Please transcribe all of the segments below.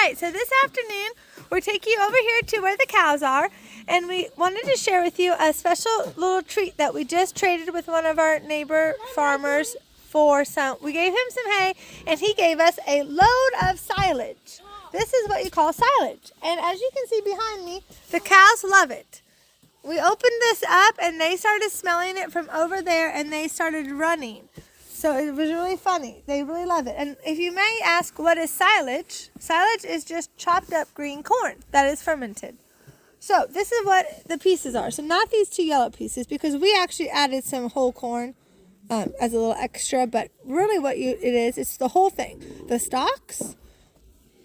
right, so this afternoon we're taking you over here to where the cows are, and we wanted to share with you a special little treat that we just traded with one of our neighbor farmers for some. We gave him some hay, and he gave us a load of silage. This is what you call silage, and as you can see behind me, the cows love it. We opened this up, and they started smelling it from over there, and they started running. So it was really funny. They really love it. And if you may ask, what is silage? Silage is just chopped up green corn that is fermented. So this is what the pieces are. So not these two yellow pieces, because we actually added some whole corn as a little extra. But really what it is, it's the whole thing. The stalks,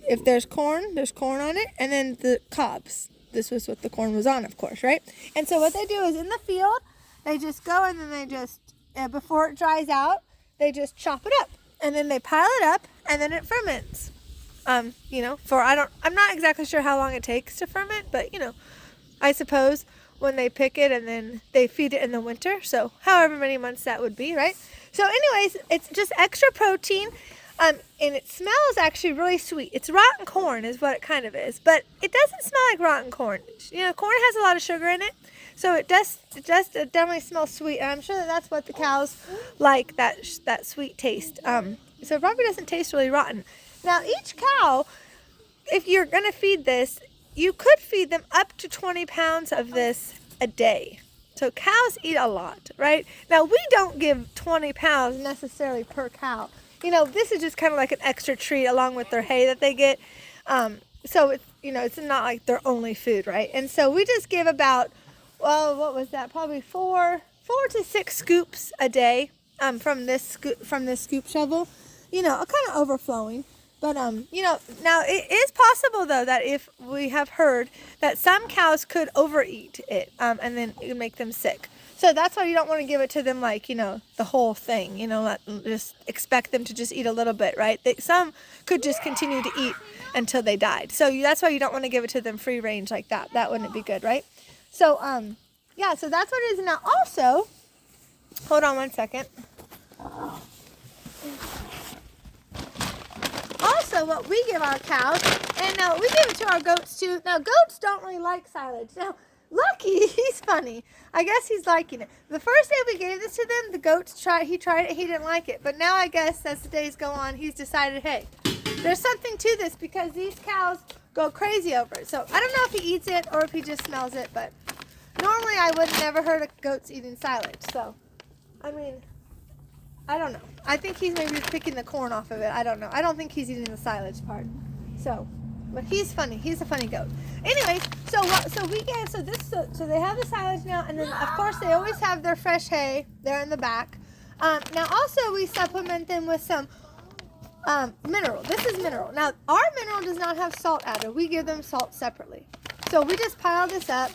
if there's corn on it. And then the cobs. This was what the corn was on, of course, right? And so what they do is in the field, they just go and then they just, before it dries out, they just chop it up, and then they pile it up, and then it ferments. I'm not exactly sure how long it takes to ferment, but I suppose when they pick it and then they feed it in the winter, so however many months that would be, right? So anyways, it's just extra protein, and it smells actually really sweet. It's rotten corn is what it kind of is, but it doesn't smell like rotten corn. Corn has a lot of sugar in it. So it definitely smells sweet, and I'm sure that's what the cows like, that sweet taste. So it probably doesn't taste really rotten. Now each cow, if you're going to feed this, you could feed them up to 20 pounds of this a day. So cows eat a lot, right? Now we don't give 20 pounds necessarily per cow. This is just kind of like an extra treat along with their hay that they get. So it's not like their only food, right? And so we just give about, well, what was that? Probably four to 6 scoops a day from this scoop shovel. Kind of overflowing. But now it is possible though that if we have heard that some cows could overeat it, and then it would make them sick. So that's why you don't want to give it to them like the whole thing. Just expect them to just eat a little bit, right? Some could just continue to eat until they died. So that's why you don't want to give it to them free range like that. That wouldn't be good, right? So, so that's what it is. Now, also, hold on one second. Also, what we give our cows, and we give it to our goats too. Now, goats don't really like silage. Now, Lucky, he's funny. I guess he's liking it. The first day we gave this to them, the goats he tried it, he didn't like it. But now I guess as the days go on, he's decided, hey, there's something to this because these cows go crazy over it. So I don't know if he eats it or if he just smells it, but normally I would never heard of goats eating silage. So, I don't know. I think he's maybe picking the corn off of it. I don't know. I don't think he's eating the silage part. So, but he's funny. He's a funny goat. Anyways, so they have the silage now, and then of course they always have their fresh hay there in the back. Now also we supplement them with some mineral. This is mineral. Now our mineral does not have salt added. We give them salt separately. So we just pile this up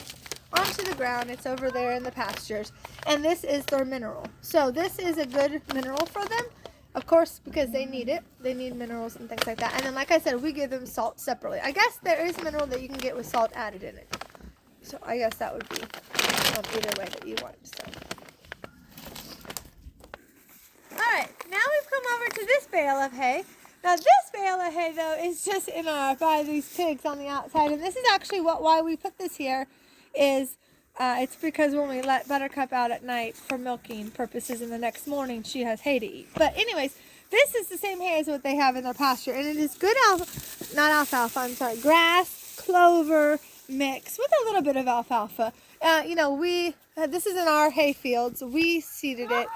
onto the ground. It's over there in the pastures, and this is their mineral. So this is a good mineral for them, of course, because they need it. They need minerals and things like that. And then, like I said, we give them salt separately. I guess there is mineral that you can get with salt added in it. So I guess that would be either way that you want. So, all right, now we've come over to this bale of hay. Now this bale of hay though is just by these pigs on the outside, and this is actually why we put this here. It's because when we let Buttercup out at night for milking purposes, and the next morning she has hay to eat. But anyways, this is the same hay as what they have in their pasture, and it is good grass, clover mix with a little bit of alfalfa. This is in our hay fields. We seeded it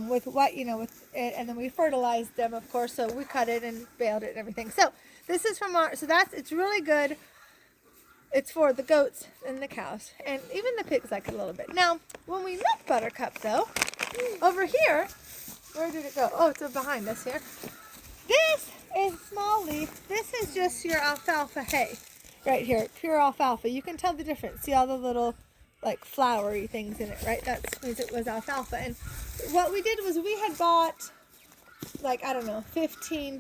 with it, and then we fertilized them, of course. So we cut it and baled it and everything. So this is it's really good. It's for the goats and the cows, and even the pigs like it a little bit. Now, when we milk Buttercup, though, over here, where did it go? Oh, it's behind us here. This is small leaf. This is just your alfalfa hay, right here, pure alfalfa. You can tell the difference. See all the little, like, flowery things in it, right? That means it was alfalfa. And what we did was we had bought, 15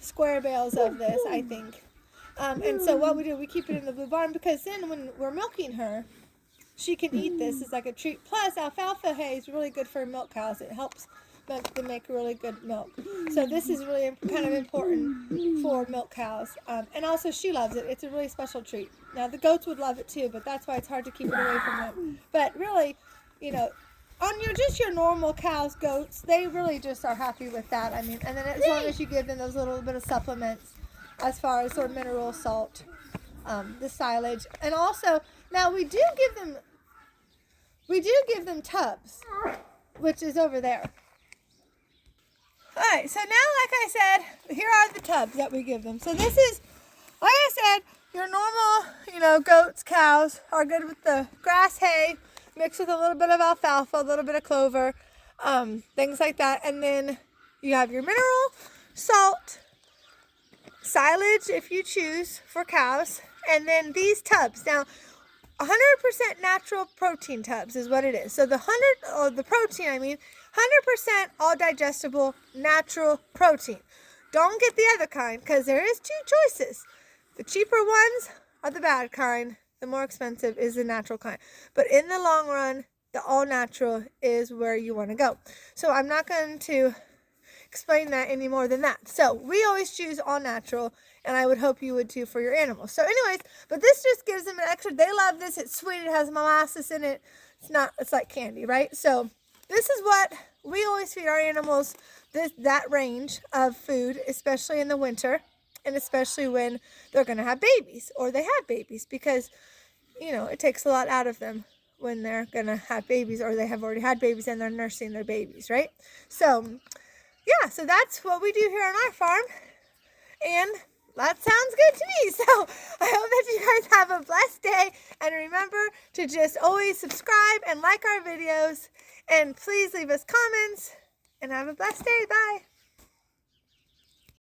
square bales of this, I think. And so what we do, we keep it in the blue barn, because then when we're milking her, she can eat this as like a treat. Plus, alfalfa hay is really good for milk cows. It helps they make really good milk. So this is really kind of important for milk cows. And also she loves it. It's a really special treat. Now the goats would love it too, but that's why it's hard to keep it away from them. But really, you know, on your normal cows, goats, they really just are happy with that. I mean, and then as long as you give them those little bit of supplements as far as sort of mineral salt, the silage, and also now we do give them tubs, which is over there. Alright, so now like I said, here are the tubs that we give them. So this is, like I said, your normal, goats, cows are good with the grass hay mixed with a little bit of alfalfa, a little bit of clover, things like that. And then you have your mineral salt, silage if you choose for cows, and then these tubs. Now 100% natural protein tubs is what it is. So the protein, 100% all digestible natural protein. Don't get the other kind because there is two choices. The cheaper ones are the bad kind. The more expensive is the natural kind. But in the long run, the all natural is where you want to go. So I'm not going to explain that any more than that. So we always choose all natural, and I would hope you would too for your animals. So anyways, but this just gives them an extra. They love this. It's sweet. It has molasses in it. It's like candy, right? So this is what we always feed our animals, that range of food, especially in the winter, and especially when they're going to have babies or they have babies, because it takes a lot out of them when they're going to have babies, or they have already had babies and they're nursing their babies, right? So yeah, so that's what we do here on our farm, and that sounds good to me. So I hope that you guys have a blessed day, and remember to just always subscribe and like our videos, and please leave us comments, and have a blessed day. Bye.